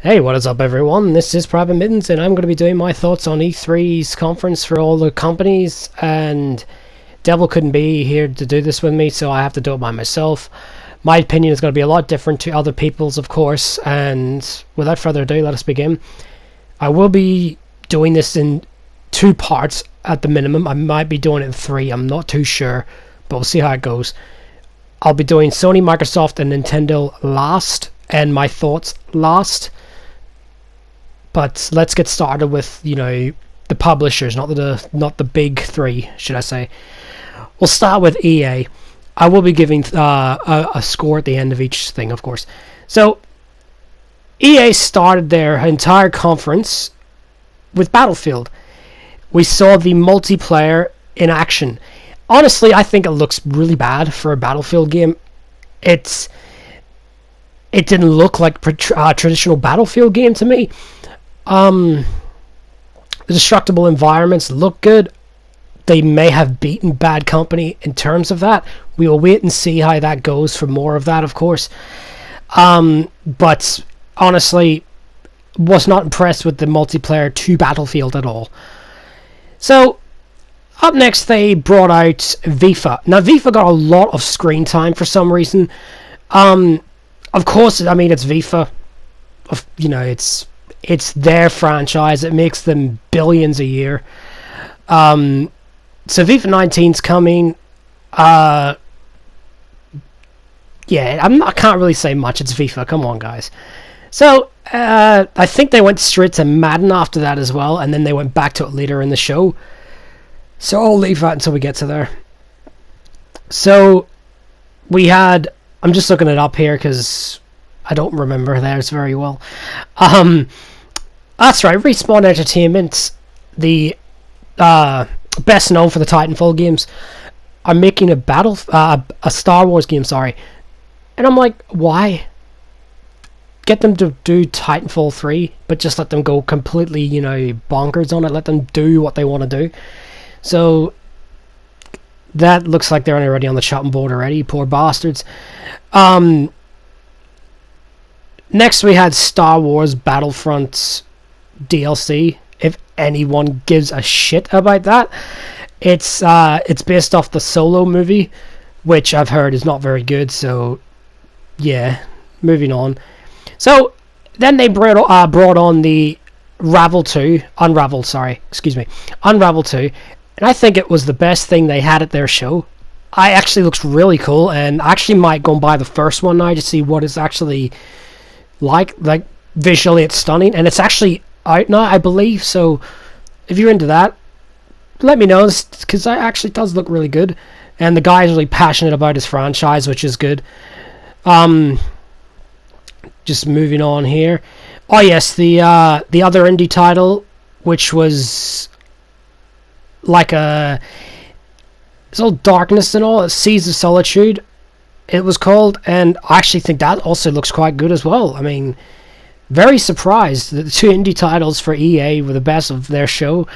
Hey, what is up everyone? This is PvT-Mitten's and I'm going to be doing my thoughts on E3's conference for all the companies, and Devil couldn't be here to do this with me, so I have to do it by myself. My opinion is going to be a lot different to other people's, of course, and without further ado, let us begin. I will be doing this in 2 parts at the minimum. I might be doing it in 3, I'm not too sure, but we'll see how it goes. I'll be doing Sony, Microsoft, and Nintendo last, and my thoughts last. But let's get started with, the publishers, not the big 3, should I say. We'll start with EA. I will be giving a score at the end of each thing, of course. So, EA started their entire conference with Battlefield. We saw the multiplayer in action. Honestly, I think it looks really bad for a Battlefield game. It didn't look like a traditional Battlefield game to me. The destructible environments look good. They may have beaten Bad Company in terms of that. We will wait and see how that goes for more of that, of course. But honestly, was not impressed with the multiplayer to Battlefield at all. So, up next they brought out FIFA. Now, FIFA got a lot of screen time for some reason. Of course, I mean, it's FIFA. It's their franchise. It makes them billions a year. So FIFA 19's coming. I can't really say much. It's FIFA. Come on, guys. So I think they went straight to Madden after that as well, and then they went back to it later in the show. So I'll leave that until we get to there. So we had... I'm just looking it up here because I don't remember theirs very well. That's right, Respawn Entertainment, the best known for the Titanfall games, are making a Star Wars game, sorry. And I'm like, why? Get them to do Titanfall 3, but just let them go completely, bonkers on it. Let them do what they want to do. So that looks like they're already on the chopping board already, poor bastards. Next we had Star Wars Battlefront DLC, if anyone gives a shit about that. It's based off the Solo movie, which I've heard is not very good, so yeah, moving on. So then they brought on the Unravel 2, and I think it was the best thing they had at their show. It actually looks really cool, and I actually might go and buy the first one now to see what it's actually like visually. It's stunning, and it's actually out now, I believe, so if you're into that, let me know, because it actually does look really good, and the guy's really passionate about his franchise, which is good. Just moving on here. Oh yes, the other indie title, which was like it's all darkness and all, Seas of Solitude, it was called, and I actually think that also looks quite good as well. I mean, very surprised that the 2 indie titles for EA were the best of their show.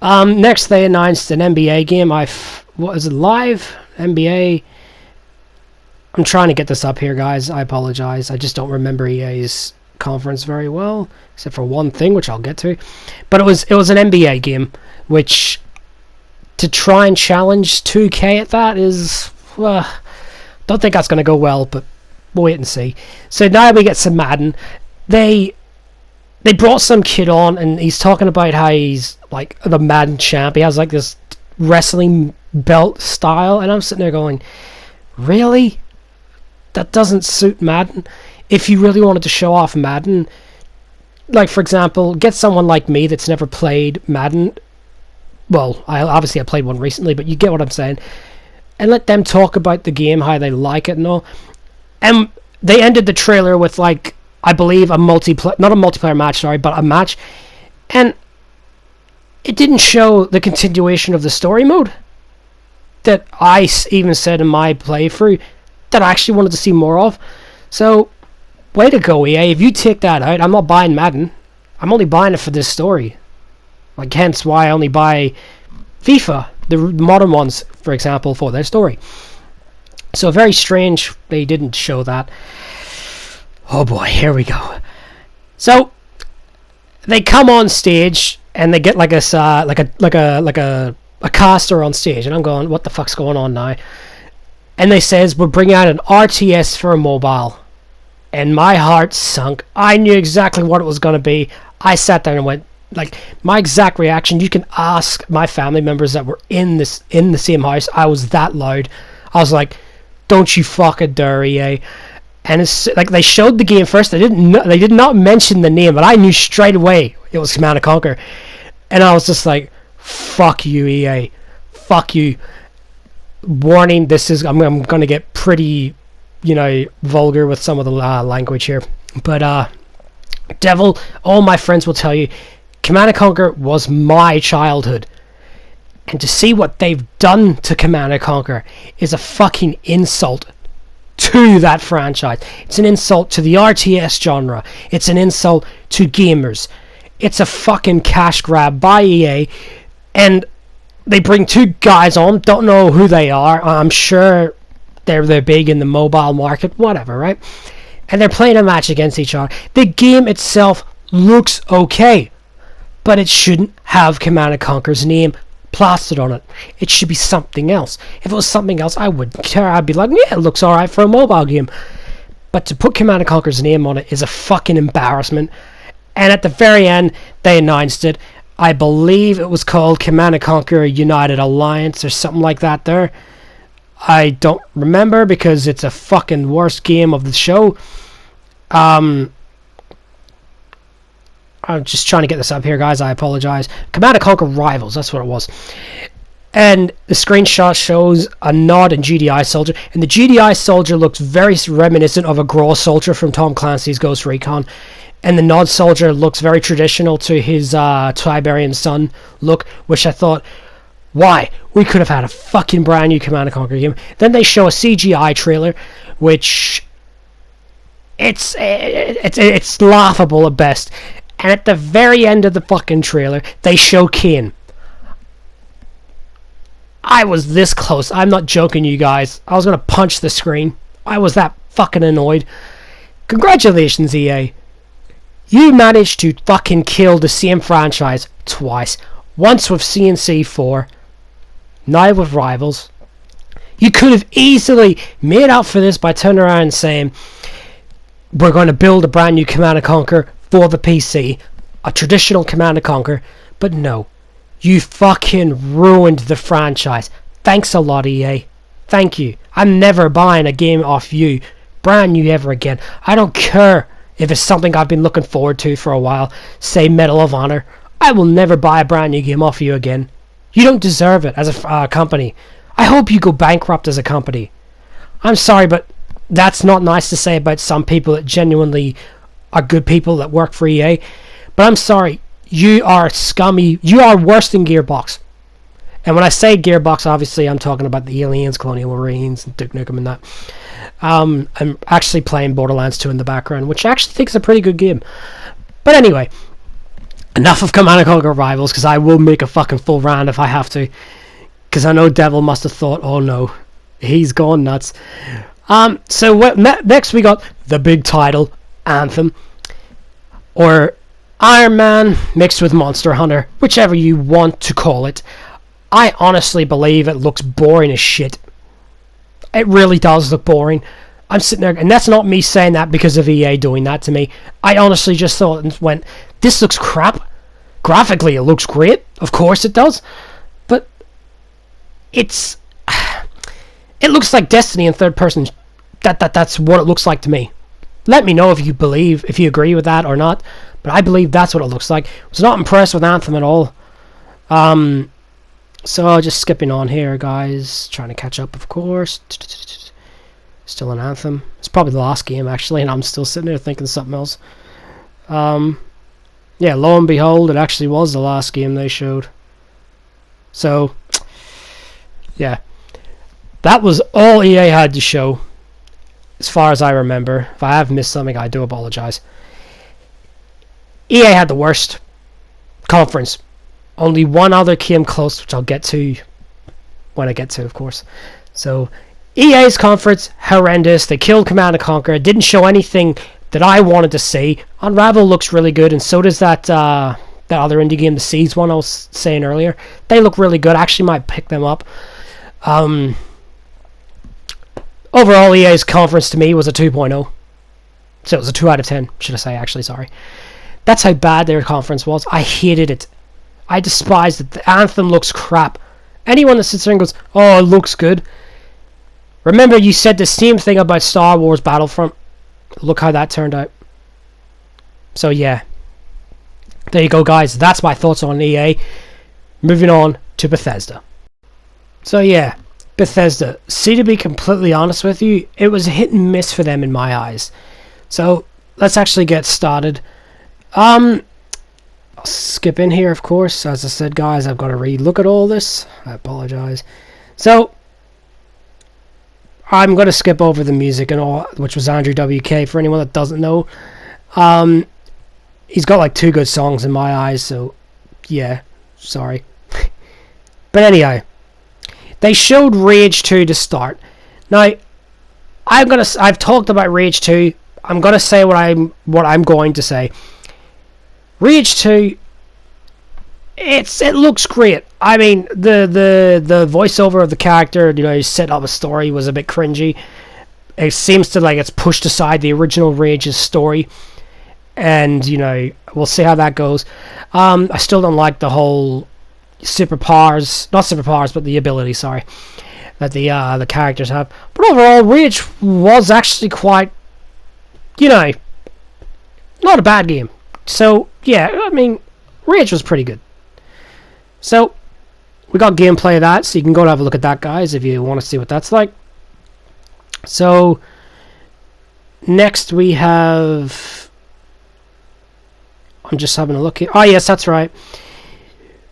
Next they announced an NBA game. What is it, live? NBA? I'm trying to get this up here, guys. I apologize. I just don't remember EA's conference very well, except for one thing, which I'll get to. But it was an NBA game, which to try and challenge 2K at that is... don't think that's going to go well, but we'll wait and see. So now we get some Madden. They brought some kid on, and he's talking about how he's like the Madden champ. He has like this wrestling belt style, and I'm sitting there going, really? That doesn't suit Madden. If you really wanted to show off Madden, like for example, get someone like me that's never played Madden. Well, I played one recently, but you get what I'm saying. And let them talk about the game, how they like it and all. And they ended the trailer with, like, I believe not a multiplayer match, sorry, but a match. And it didn't show the continuation of the story mode that I even said in my playthrough that I actually wanted to see more of. So, way to go, EA. If you take that out, I'm not buying Madden. I'm only buying it for this story. Like, hence why I only buy FIFA, the modern ones, for example, for their story. So very strange they didn't show that. Oh boy, here we go. So they come on stage and they get like a caster on stage, and I'm going, what the fuck's going on now? And they says, we're bringing out an RTS for a mobile. And my heart sunk. I knew exactly what it was going to be. I sat there and went, like, my exact reaction, you can ask my family members that were in the same house. I was that loud. I was like, don't you fucking dare, EA. And it's like, they showed the game first. They did not mention the name, but I knew straight away it was Command & Conquer. And I was just like, fuck you, EA. Fuck you. Warning, I'm going to get pretty, vulgar with some of the language here. But, Devil, all my friends will tell you, Command & Conquer was my childhood. And to see what they've done to Command & Conquer is a fucking insult to that franchise. It's an insult to the RTS genre. It's an insult to gamers. It's a fucking cash grab by EA. And they bring two guys on, don't know who they are. I'm sure they're big in the mobile market, whatever, right? And they're playing a match against each other. The game itself looks okay, but it shouldn't have Command & Conquer's name plastered on it. It should be something else. If it was something else, I wouldn't care. I'd be like, yeah, it looks alright for a mobile game. But to put Command & Conquer's name on it is a fucking embarrassment. And at the very end, they announced it. I believe it was called Command & Conquer United Alliance or something like that there. I don't remember because it's a fucking worst game of the show. I'm just trying to get this up here, guys. I apologize. Command & Conquer Rivals, that's what it was. And the screenshot shows a Nod and GDI soldier. And the GDI soldier looks very reminiscent of a Graw soldier from Tom Clancy's Ghost Recon. And the Nod soldier looks very traditional to his Tiberian Sun look, which I thought, why? We could have had a fucking brand new Command & Conquer game. Then they show a CGI trailer, which it's laughable at best. And at the very end of the fucking trailer, they show Kane. I was this close. I'm not joking, you guys. I was going to punch the screen. I was that fucking annoyed. Congratulations, EA. You managed to fucking kill the same franchise twice. Once with CNC4, now with Rivals. You could have easily made up for this by turning around and saying, we're going to build a brand new Command & Conquer for the PC, a traditional Command & Conquer, but no. You fucking ruined the franchise. Thanks a lot, EA. Thank you. I'm never buying a game off you, brand new ever again. I don't care if it's something I've been looking forward to for a while, say Medal of Honor. I will never buy a brand new game off you again. You don't deserve it as a company. I hope you go bankrupt as a company. I'm sorry, but that's not nice to say about some people that genuinely are good people that work for EA. But I'm sorry, you are scummy. You are worse than Gearbox. And when I say Gearbox, obviously I'm talking about the Aliens, Colonial Marines, and Duke Nukem and that. I'm actually playing Borderlands 2 in the background, which I actually think is a pretty good game. But anyway, enough of Command & Conquer Rivals, because I will make a fucking full round if I have to. Because I know Devil must have thought, oh no, he's gone nuts. So next we got the big title, Anthem. Or Iron Man mixed with Monster Hunter, whichever you want to call it. I honestly believe it looks boring as shit. It really does look boring. I'm sitting there, and that's not me saying that because of EA doing that to me. I honestly just thought and went, this looks crap. Graphically, it looks great. Of course it does. But it looks like Destiny in third person. That's what it looks like to me. Let me know if you agree with that or not. But I believe that's what it looks like. I was not impressed with Anthem at all. So just skipping on here, guys. Trying to catch up, of course. Still an Anthem. It's probably the last game, actually, and I'm still sitting there thinking something else. Yeah, lo and behold, it actually was the last game they showed. So, yeah. That was all EA had to show, as far as I remember. If I have missed something, I do apologize. EA had the worst conference. Only one other came close, which I'll get to when I get to, of course. So, EA's conference, horrendous. They killed Command & Conquer. Didn't show anything that I wanted to see. Unravel looks really good, and so does that that other indie game, the Seeds one I was saying earlier. They look really good. I actually might pick them up. Overall, EA's conference to me was a 2.0. So it was a 2 out of 10, should I say, actually, sorry. That's how bad their conference was. I hated it. I despised it. The Anthem looks crap. Anyone that sits there and goes, oh, it looks good. Remember, you said the same thing about Star Wars Battlefront. Look how that turned out. So, yeah. There you go, guys. That's my thoughts on EA. Moving on to Bethesda. So, yeah. Bethesda. See, to be completely honest with you, it was a hit and miss for them in my eyes. So, let's actually get started. I'll skip in here, of course. As I said, guys, I've got to relook at all this. I apologize. So, I'm going to skip over the music and all, which was Andrew WK. For anyone that doesn't know, he's got like 2 good songs in my eyes. So, yeah, sorry. But anyhow, they showed Rage 2 to start. Now, I've talked about Rage 2. I'm gonna say what I'm going to say. Rage 2, it looks great. I mean, the voiceover of the character, you know, set up a story was a bit cringy. It seems to like it's pushed aside the original Rage's story, and you know, we'll see how that goes. I still don't like the whole superpowers, not superpowers, but the ability, sorry, that the characters have. But overall, Rage was actually quite, you know, not a bad game. So, yeah, I mean, Rage was pretty good. So, we got gameplay of that, so you can go and have a look at that, guys, if you want to see what that's like. So, next we have... I'm just having a look here. Oh, yes, that's right.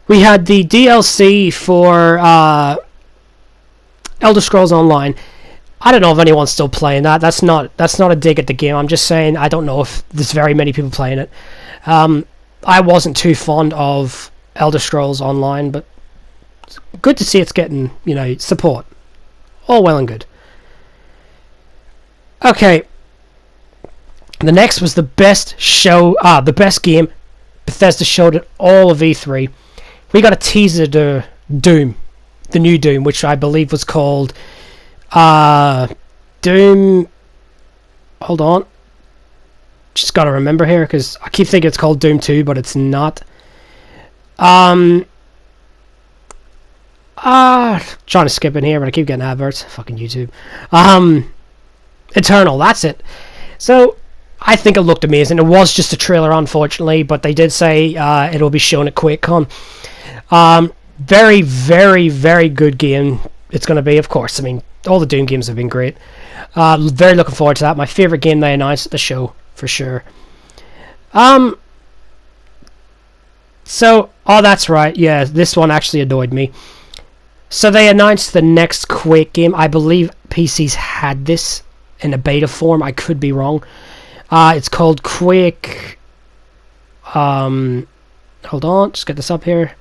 We had the DLC for Elder Scrolls Online. I don't know if anyone's still playing that. That's not a dig at the game. I'm just saying I don't know if there's very many people playing it. I wasn't too fond of Elder Scrolls Online, but it's good to see it's getting, you know, support. All well and good. Okay. The next was the best game Bethesda showed at all of E3. We got a teaser to Doom, the new Doom, which I believe was called Doom. Hold on, just gotta remember here because I keep thinking it's called Doom 2, but it's not. Trying to skip in here, but I keep getting adverts. Fucking YouTube. Eternal, that's it. So I think it looked amazing. It was just a trailer, unfortunately, but they did say it'll be shown at QuakeCon. Very, very, very good game it's going to be, of course. I mean, all the Doom games have been great. Very looking forward to that. My favourite game they announced at the show, for sure. So, oh, that's right. Yeah, this one actually annoyed me. So they announced the next Quake game. I believe PCs had this in a beta form. I could be wrong. It's called Quake... hold on, just get this up here.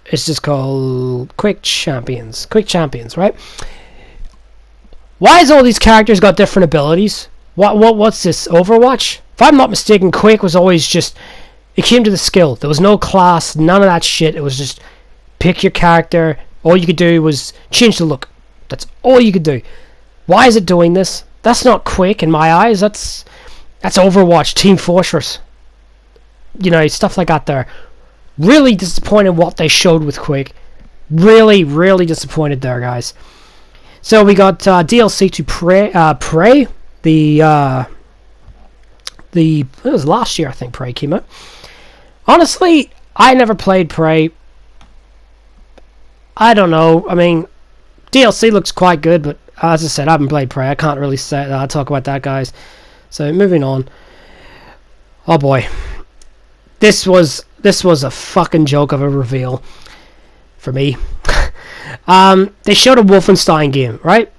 It's just called Quake Champions. Quake Champions, right? Why has all these characters got different abilities? What's this, Overwatch? If I'm not mistaken, Quake was always just... It came to the skill. There was no class, none of that shit. It was just pick your character. All you could do was change the look. That's all you could do. Why is it doing this? That's not Quake in my eyes. That's Overwatch, Team Fortress. You know, stuff like that there. Really disappointed what they showed with Quake. Really, really disappointed there, guys. So we got DLC to Prey. It was last year, I think, Prey came out. Honestly, I never played Prey. I don't know. I mean, DLC looks quite good, but as I said, I haven't played Prey. I can't really talk about that, guys. So moving on. Oh boy, this was a fucking joke of a reveal for me. They showed a Wolfenstein game, right?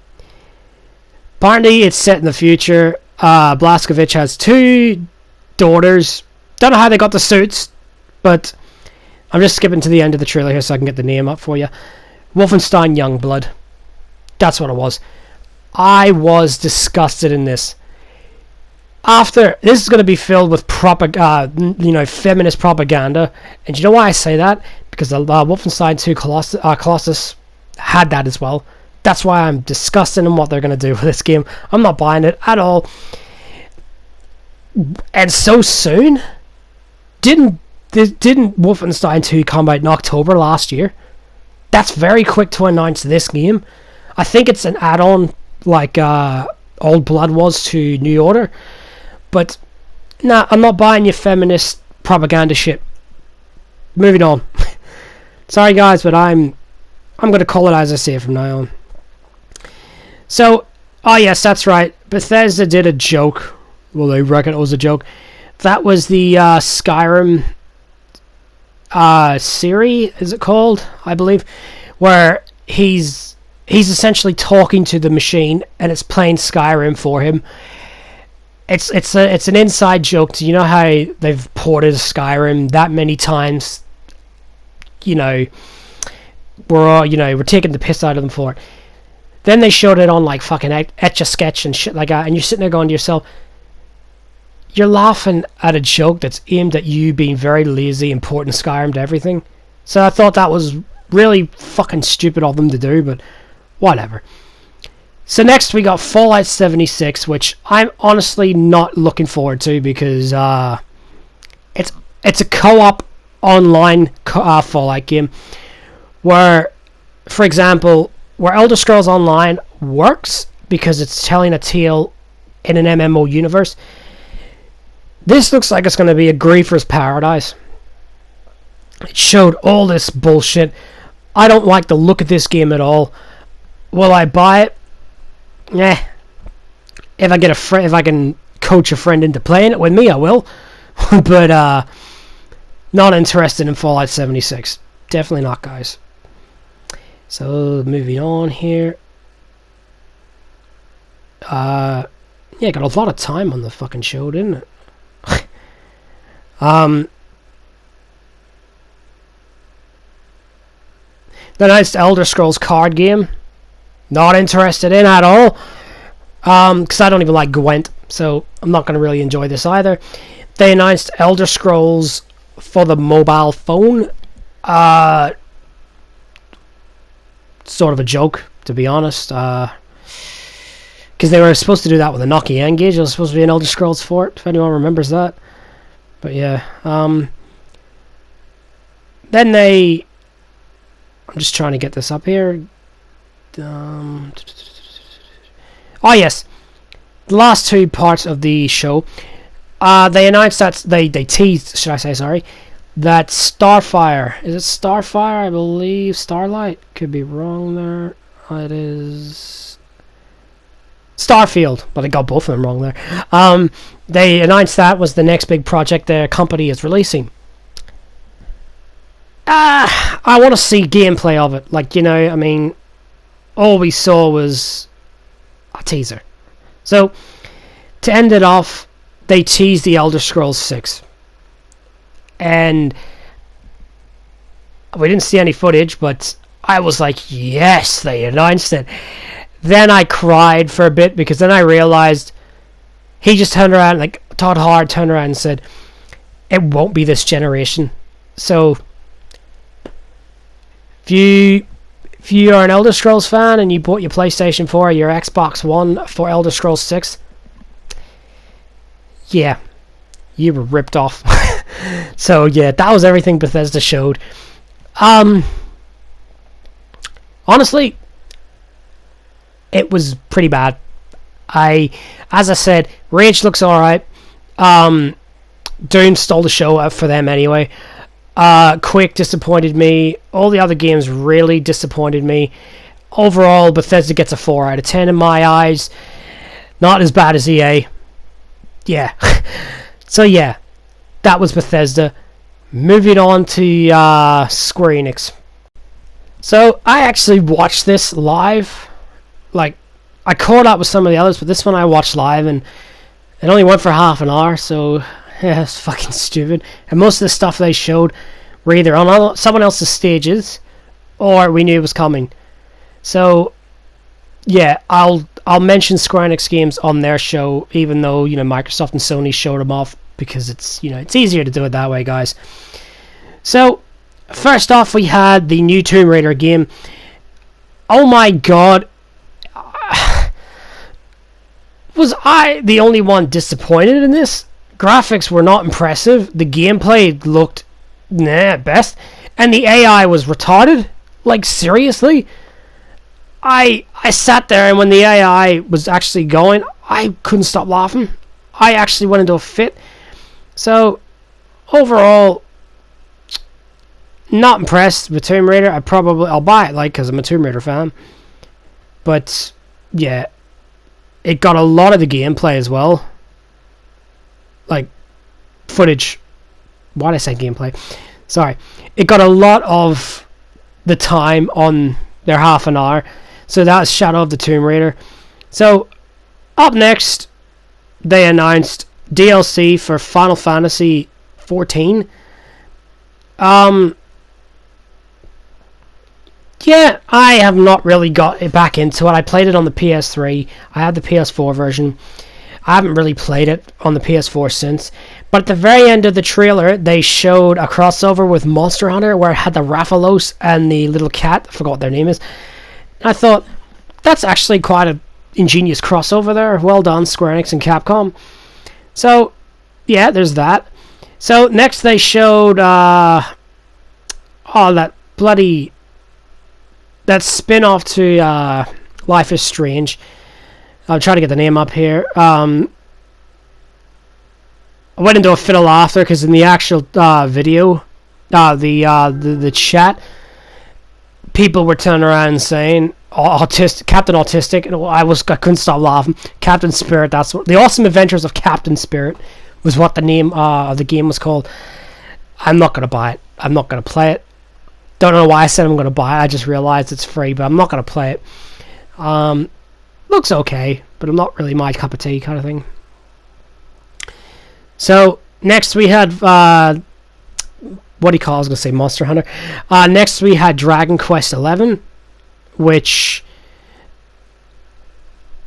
Apparently, it's set in the future. Blazkowicz has 2 daughters. Don't know how they got the suits, but I'm just skipping to the end of the trailer here so I can get the name up for you. Wolfenstein Youngblood. That's what it was. I was disgusted in this. After this is going to be filled with feminist propaganda, and you know why I say that? Because Wolfenstein 2 Colossus had that as well. That's why I'm disgusted in what they're going to do with this game. I'm not buying it at all. And so soon? Didn't Wolfenstein 2 come out in October last year? That's very quick to announce this game. I think it's an add-on like Old Blood was to New Order. But, nah, I'm not buying your feminist propaganda shit. Moving on. Sorry guys, but I'm going to call it as I say it from now on. So, oh yes, that's right. Bethesda did a joke. Well, they reckon it was a joke. That was the Skyrim Siri, is it called? I believe. Where he's essentially talking to the machine and it's playing Skyrim for him. It's an inside joke to, you know how they've ported Skyrim that many times. You know, we're taking the piss out of them for it. Then they showed it on like fucking Etch-a-Sketch and shit like that, and you're sitting there going to yourself, you're laughing at a joke that's aimed at you being very lazy and porting Skyrim to everything. So I thought that was really fucking stupid of them to do, but whatever. So next we got Fallout 76, which I'm honestly not looking forward to because it's a co-op online Fallout game where, for example, where Elder Scrolls Online works because it's telling a tale in an MMO universe. This looks like it's going to be a griefer's paradise. It showed all this bullshit. I don't like the look of this game at all. Will I buy it? Yeah. If I can coach a friend into playing it with me, I will. But not interested in Fallout 76. Definitely not, guys. So moving on here. Yeah, got a lot of time on the fucking show, didn't it? The next Elder Scrolls card game. Not interested in at all. Because I don't even like Gwent, so I'm not going to really enjoy this either. They announced Elder Scrolls for the mobile phone. Sort of a joke, to be honest. Because they were supposed to do that with a Nokia N-Gage. There was supposed to be an Elder Scrolls for it, if anyone remembers that. But yeah. Then they... I'm just trying to get this up here. Oh yes, the last two parts of the show, they announced that they teased, should I say, sorry, that Starfire, is it Starfire? I believe Starlight, could be wrong there. It is Starfield, but I got both of them wrong there. They announced that was the next big project their company is releasing. I want to see gameplay of it. Like, you know, I mean, all we saw was a teaser. So, to end it off, they teased the Elder Scrolls 6. And we didn't see any footage, but I was like, yes, they announced it. Then I cried for a bit, because then I realized he just turned around, like, Todd Howard turned around and said, it won't be this generation. So, if you are an Elder Scrolls fan and you bought your PlayStation 4 or your Xbox One for Elder Scrolls 6, yeah, you were ripped off. So yeah, that was everything Bethesda showed. Honestly, it was pretty bad. As I said, Rage looks alright. Doom stole the show for them anyway. Quake disappointed me. All the other games really disappointed me. Overall, Bethesda gets a 4 out of 10 in my eyes. Not as bad as EA. Yeah. So yeah, that was Bethesda. Moving on to Square Enix. So I actually watched this live. Like, I caught up with some of the others, but this one I watched live, and it only went for half an hour, so yeah, it's fucking stupid. And most of the stuff they showed were either on someone else's stages, or we knew it was coming. So, yeah, I'll I'll mention Square Enix games on their show, even though, you know, Microsoft and Sony showed them off, because it's, you know, it's easier to do it that way, guys. So, first off, we had the new Tomb Raider game. Oh my god. Was I the only one disappointed in this? Graphics were not impressive. The gameplay looked at best. And the AI was retarded. Like, seriously? I sat there, and when the AI was actually going, I couldn't stop laughing. I actually went into a fit. So, overall, not impressed with Tomb Raider. I'll buy it, like, because I'm a Tomb Raider fan. But, yeah, it got a lot of the gameplay as well. Like, footage. Why did I say gameplay? Sorry. It got a lot of the time on their half an hour. So that was Shadow of the Tomb Raider. So, up next, they announced DLC for Final Fantasy 14. Yeah, I have not really got it back into it. I played it on the PS3. I had the PS4 version. I haven't really played it on the PS4 since. But at the very end of the trailer, they showed a crossover with Monster Hunter where it had the Rathalos and the little cat. I forgot what their name is. And I thought, that's actually quite an ingenious crossover there. Well done, Square Enix and Capcom. So, yeah, there's that. So, next they showed, that spin-off to Life is Strange. I'll try to get the name up here. I went into a fit of laughter because in the actual video, the chat, people were turning around and saying, Captain Autistic, and I couldn't stop laughing. Captain Spirit, that's what, The Awesome Adventures of Captain Spirit was what the name of the game was called. I'm not going to buy it. I'm not going to play it. Don't know why I said I'm going to buy it. I just realized it's free, but I'm not going to play it. Looks okay, but I'm not really my cup of tea kind of thing. So, next we had, what do you call it? I was going to say Monster Hunter. Next we had Dragon Quest XI, which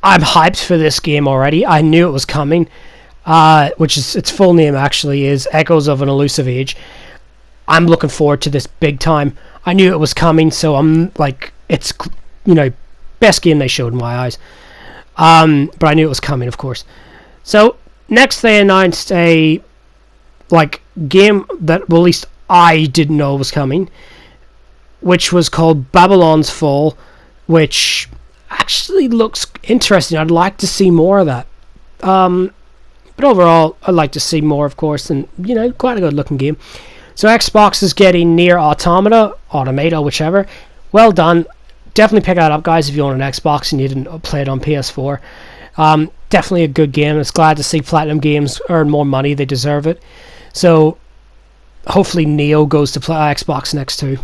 I'm hyped for this game already. I knew it was coming, which is, its full name actually is Echoes of an Elusive Age. I'm looking forward to this big time. I knew it was coming, so I'm like, it's, you know, best game they showed in my eyes. But I knew it was coming, of course. So, next they announced a, like, game that, well, at least I didn't know was coming, which was called Babylon's Fall, which actually looks interesting. I'd like to see more of that. But overall, I'd like to see more, of course, and, you know, quite a good looking game. So Xbox is getting Nier Automata, whichever. Well done. Definitely pick that up, guys, if you own an Xbox and you didn't play it on PS4. Definitely a good game. It's glad to see Platinum Games earn more money. They deserve it. So, hopefully Neo goes to Xbox next too.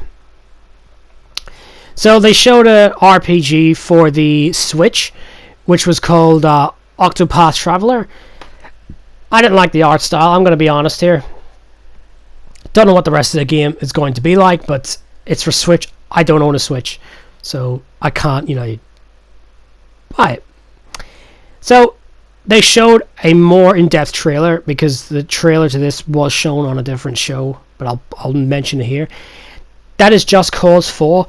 So, they showed a RPG for the Switch, which was called Octopath Traveler. I didn't like the art style, I'm going to be honest here. Don't know what the rest of the game is going to be like, but it's for Switch. I don't own a Switch, so I can't, you know, buy it. So, they showed a more in-depth trailer, because the trailer to this was shown on a different show, but I'll mention it here. That is Just Cause 4.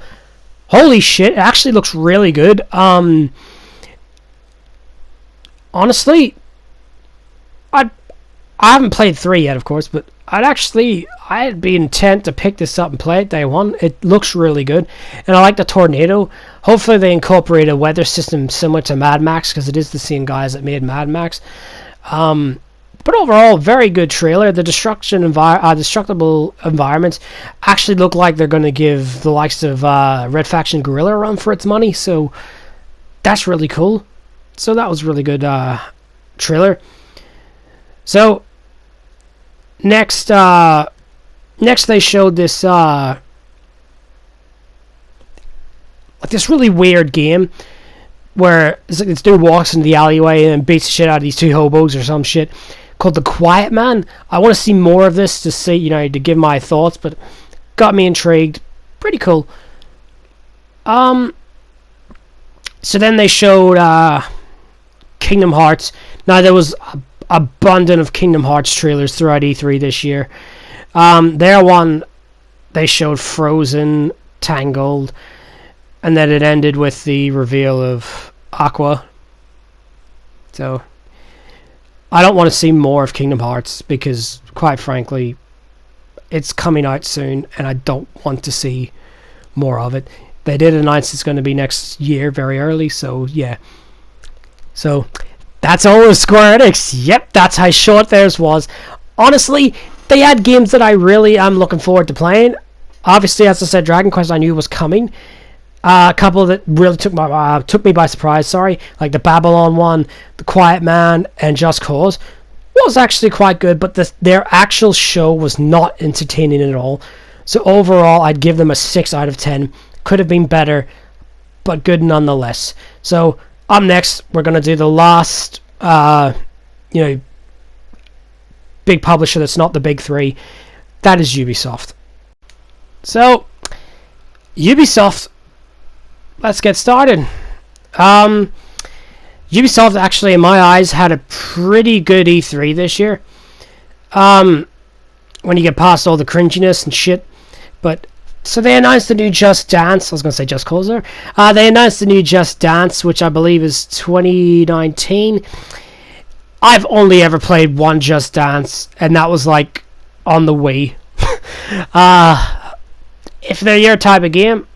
Holy shit, it actually looks really good. Honestly, I haven't played 3 yet, of course, but I'd be intent to pick this up and play it day one. It looks really good, and I like the tornado. Hopefully they incorporate a weather system similar to Mad Max, because it is the same guys that made Mad Max. But overall, very good trailer. The destructible environments actually look like they're going to give the likes of Red Faction Guerrilla a run for its money, so that's really cool. So that was really good trailer. So next they showed this this really weird game where this dude walks into the alleyway and beats the shit out of these two hobos or some shit, called The Quiet Man. I want to see more of this to see, you know, to give my thoughts, but got me intrigued. Pretty cool. So then they showed Kingdom Hearts. Now, there was abundant of Kingdom Hearts trailers throughout E3 this year. Their one, they showed Frozen, Tangled, and then it ended with the reveal of Aqua. So, I don't want to see more of Kingdom Hearts because, quite frankly, it's coming out soon, and I don't want to see more of it. They did announce it's going to be next year, very early, so yeah. So, that's all of Square Enix. Yep, that's how short theirs was. Honestly, they had games that I really am looking forward to playing. Obviously, as I said, Dragon Quest I knew was coming. A couple that really took me by surprise, like the Babylon one, The Quiet Man, and Just Cause. Was actually quite good, but their actual show was not entertaining at all. So overall, I'd give them a 6 out of 10. Could have been better, but good nonetheless. So up next, we're going to do the last, big publisher that's not the big three. That is Ubisoft. So, Ubisoft, let's get started. Ubisoft actually, in my eyes, had a pretty good E3 this year. When you get past all the cringiness and shit. But, so they announced the new Just Dance. I was going to say Just Cause there. They announced the new Just Dance, which I believe is 2019. I've only ever played one Just Dance, and that was like on the Wii. If they're your type of game,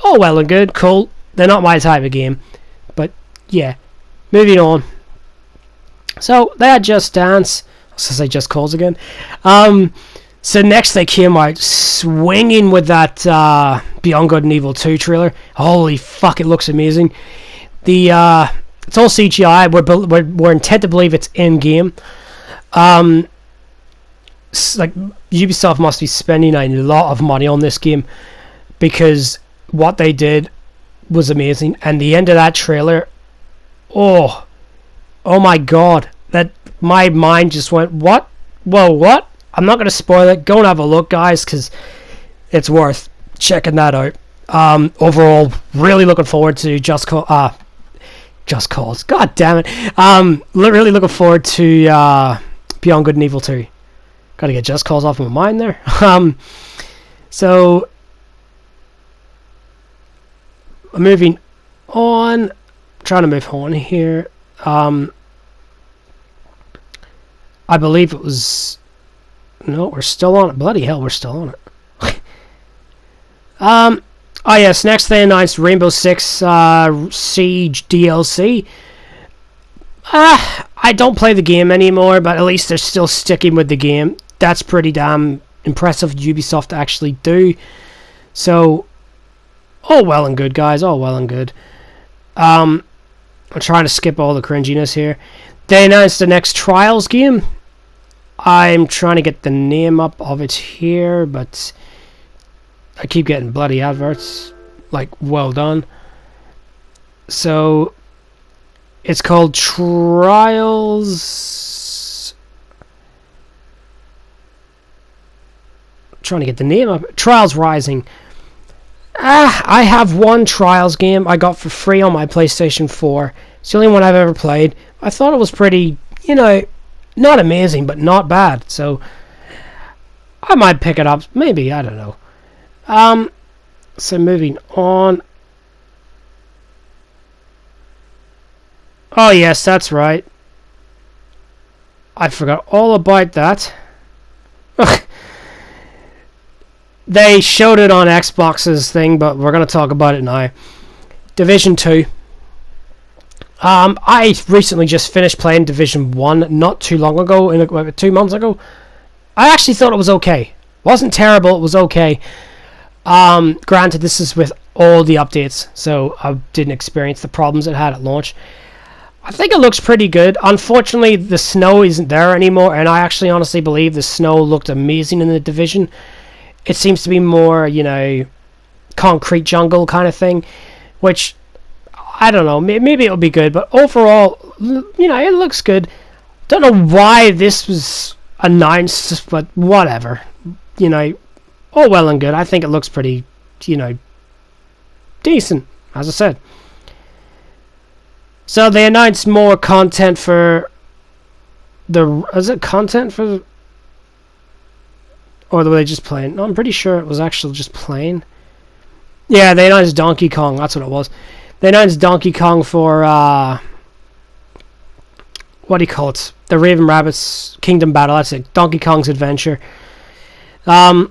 oh well and good, cool. They're not my type of game. But, yeah. Moving on. So, they had Just Dance. I was going to say Just Cause again. So next they came out swinging with that Beyond Good and Evil 2 trailer. Holy fuck, it looks amazing. It's all CGI. We're intent to believe it's in-game. Like, Ubisoft must be spending a lot of money on this game because what they did was amazing. And the end of that trailer, oh my god, that my mind just went, what? Whoa, what? I'm not going to spoil it. Go and have a look, guys, because it's worth checking that out. Overall, really looking forward to Just Cause. God damn it. Really looking forward to Beyond Good and Evil 2. Got to get Just Cause off my mind there. So, moving on. Trying to move on here. I believe it was... No, we're still on it. Bloody hell, we're still on it. Oh yes, next they announced Rainbow Six Siege DLC. I don't play the game anymore, but at least they're still sticking with the game. That's pretty damn impressive Ubisoft to actually do. So, all well and good, guys. All well and good. I'm trying to skip all the cringiness here. They announced the next Trials game. I'm trying to get the name up of it here, but I keep getting bloody adverts. Like, well done. So, it's called Trials... I'm trying to get the name up. Trials Rising. I have one Trials game I got for free on my PlayStation 4. It's the only one I've ever played. I thought it was pretty, not amazing, but not bad. So, I might pick it up. Maybe, I don't know. So moving on. Oh, yes, that's right. I forgot all about that. They showed it on Xbox's thing, but we're going to talk about it now. Division 2. I recently just finished playing Division 1 not too long ago, about 2 months ago. I actually thought it was okay. Wasn't terrible, it was okay. Granted, this is with all the updates, so I didn't experience the problems it had at launch. I think it looks pretty good. Unfortunately, the snow isn't there anymore, and I actually honestly believe the snow looked amazing in the Division. It seems to be more, concrete jungle kind of thing, which, I don't know, maybe it'll be good, but overall, it looks good. Don't know why this was announced, but whatever. All well and good. I think it looks pretty, decent, as I said. So they announced more content for the... Is it content for... Or were they just playing? No, I'm pretty sure it was actually just playing. Yeah, they announced Donkey Kong. That's what it was. They announced Donkey Kong for... what do you call it? The Raven Rabbit's Kingdom Battle. That's it. Donkey Kong's Adventure. I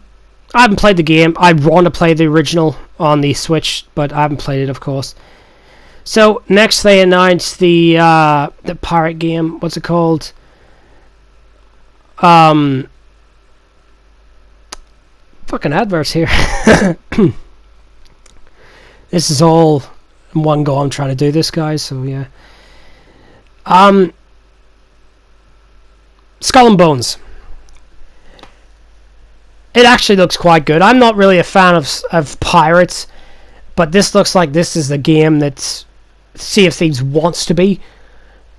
haven't played the game. I want to play the original on the Switch, but I haven't played it, of course. So next they announced the pirate game. What's it called? Fucking adverts here. This is all in one go. I'm trying to do this, guys. So yeah. Skull and Bones. It actually looks quite good. I'm not really a fan of pirates, but this looks like this is the game that Sea of Thieves wants to be,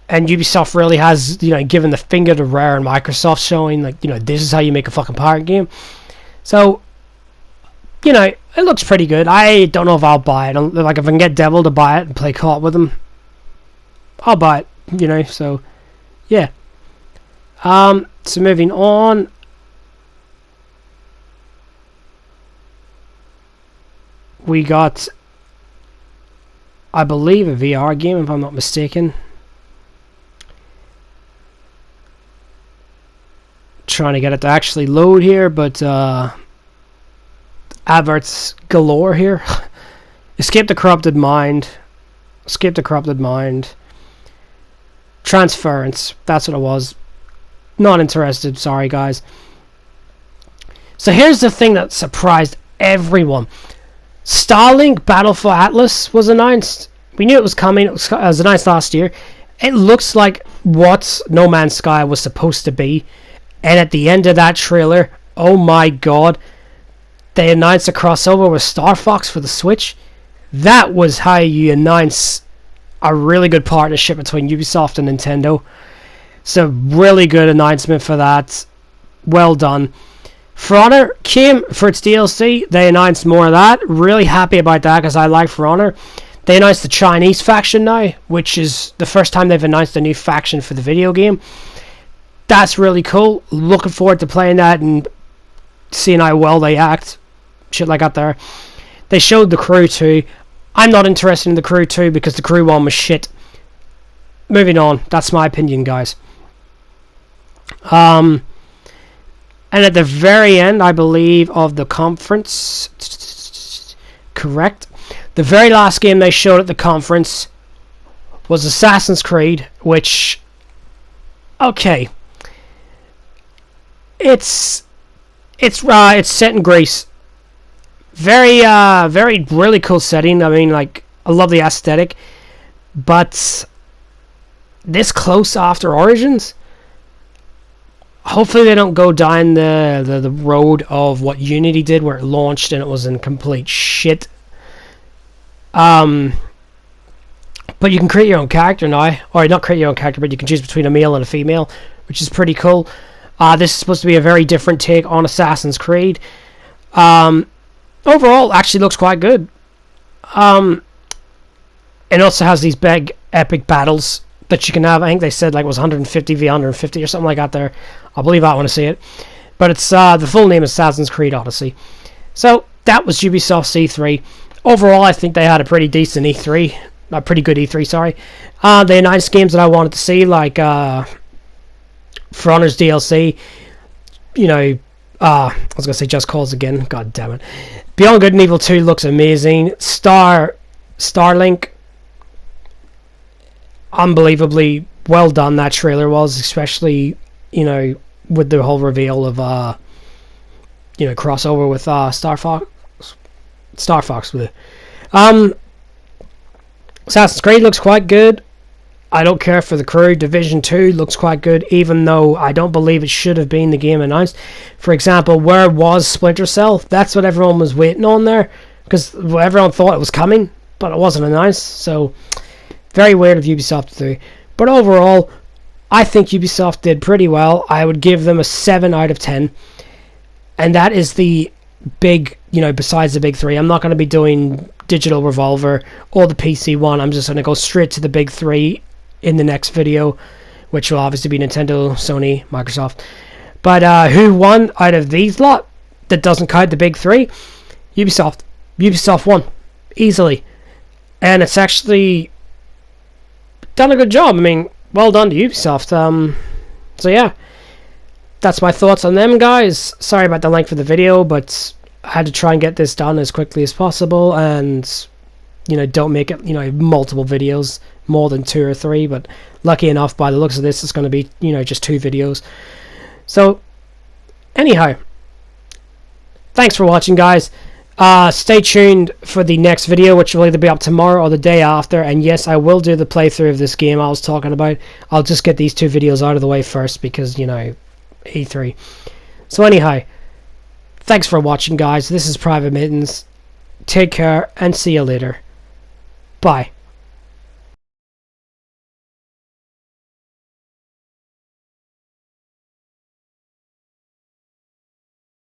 and Ubisoft really has, given the finger to Rare and Microsoft, showing like, this is how you make a fucking pirate game. So, it looks pretty good. I don't know if I'll buy it. Like, if I can get Devil to buy it and play co-op with him, I'll buy it. So yeah. So moving on. We got, I believe, a VR game, if I'm not mistaken. Trying to get it to actually load here, but adverts galore here. Escape the Corrupted Mind. Escape the Corrupted Mind. Transference. That's what it was. Not interested. Sorry, guys. So here's the thing that surprised everyone. Starlink Battle for Atlas was announced. We knew it was coming. It was announced last year. It looks like what No Man's Sky was supposed to be. And at the end of that trailer, oh my god, they announced a crossover with Star Fox for the Switch. That was how you announce a really good partnership between Ubisoft and Nintendo. So really good announcement for that. Well done. For Honor came for its DLC. They announced more of that. Really happy about that because I like For Honor. They announced the Chinese faction now, which is the first time they've announced a new faction for the video game. That's really cool. Looking forward to playing that and seeing how well they act. Shit like that there. They showed the crew too. I'm not interested in the crew too because the crew one was shit. Moving on. That's my opinion, guys. And at the very end, I believe, of the conference, correct, the very last game they showed at the conference was Assassin's Creed, which, okay, it's set in Greece. Very really cool setting. I mean, like, I love the aesthetic, but this close after Origins. Hopefully they don't go down the road of what Unity did, where it launched and it was in complete shit. But you can create your own character now. Or not create your own character, but you can choose between a male and a female, which is pretty cool. This is supposed to be a very different take on Assassin's Creed. Overall, actually looks quite good. It also has these big, epic battles that you can have. I think they said like it was 150 v 150 or something like that there. I'll believe I want to see it. But it's the full name is Assassin's Creed Odyssey. So that was Ubisoft's E3. Overall, I think they had a pretty decent E3. A pretty good E3, sorry. They announced games that I wanted to see, like For Honor's DLC. I was going to say Just Cause again. God damn it. Beyond Good and Evil 2 looks amazing. Starlink. Unbelievably well done that trailer was, especially with the whole reveal of crossover with Star Fox with it. Assassin's Creed looks quite good. I don't care for the crew. Division 2 looks quite good, even though I don't believe it should have been the game announced. For example, where was Splinter Cell? That's what everyone was waiting on there, because everyone thought it was coming, but it wasn't announced. So very weird of Ubisoft to do. But overall, I think Ubisoft did pretty well. I would give them a 7 out of 10. And that is the big, besides the big three. I'm not going to be doing Digital Revolver or the PC one. I'm just going to go straight to the big three in the next video, which will obviously be Nintendo, Sony, Microsoft. But who won out of these lot that doesn't count the big three? Ubisoft. Ubisoft won easily, and it's actually done a good job. I mean, well done to Ubisoft. So yeah, that's my thoughts on them, guys. Sorry about the length of the video, but I had to try and get this done as quickly as possible, and don't make it multiple videos, more than 2 or 3. But lucky enough, by the looks of this, it's going to be just 2 videos. So anyhow, thanks for watching, guys. Stay tuned for the next video, which will either be up tomorrow or the day after. And yes, I will do the playthrough of this game I was talking about. I'll just get these 2 videos out of the way first because E3. So anyhow, thanks for watching, guys. This is Private Mittens. Take care and see you later. Bye.